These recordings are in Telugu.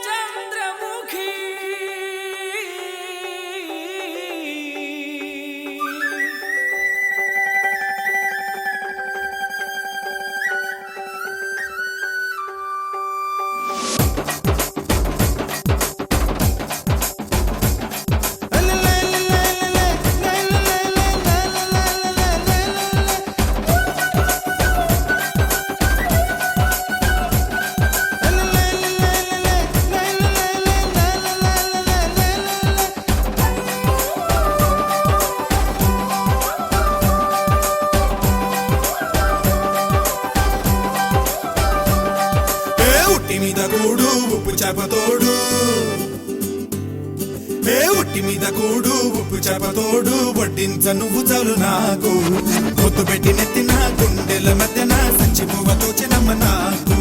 చంద్రముఖి మీద కూడు ఉప్పు చేపతోడు ఉట్టి మీద కూడు ఉప్పు చేపతోడు వడ్డించ నువ్వు చాలు నాకు పొద్దు పెట్టి నెత్తిన గుండెల మధ్యన సంచిపోవతో చిన్నమ్మ నాకు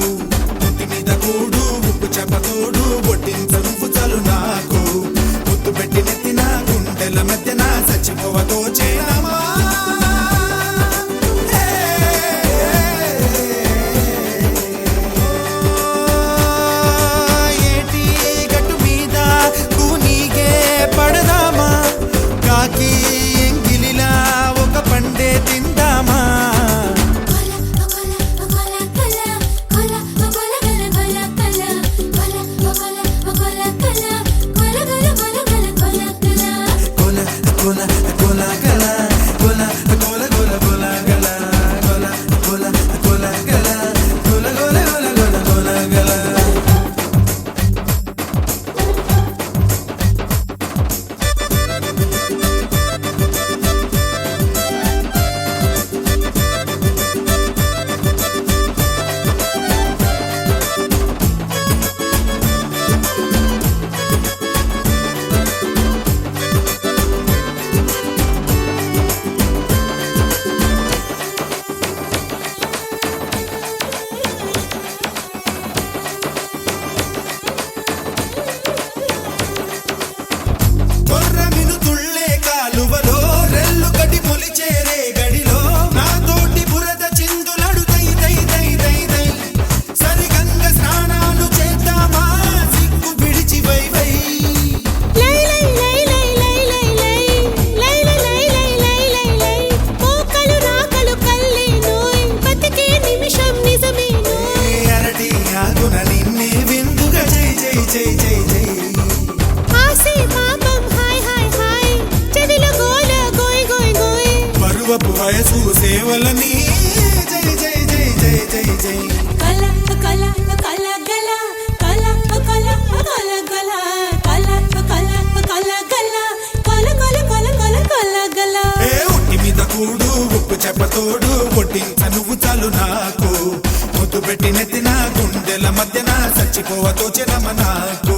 ఉట్టి మీద కూడు ఉప్పు చేపతోడు వడ్డించ నువ్వు చాలు నాకు పొద్దు పెట్టి నెత్తిన గుండెల మధ్యన సంచిపోవతో చిన్నమ్మా వయసు సేవలని జై జై జై జై జై జై కల కల కల గల కల కల కల గల కల కల కల గల కల కల కల కల కల గల ఉట్టి మీద కూడు ఉప్పు చెప్పతోడు వడ్డించ నువ్వు చాలు నాకు ముద్దు పెట్టి నెత్తిన గుండెల మధ్యన చచ్చిపోవతో చిన్నమ్మ నాకు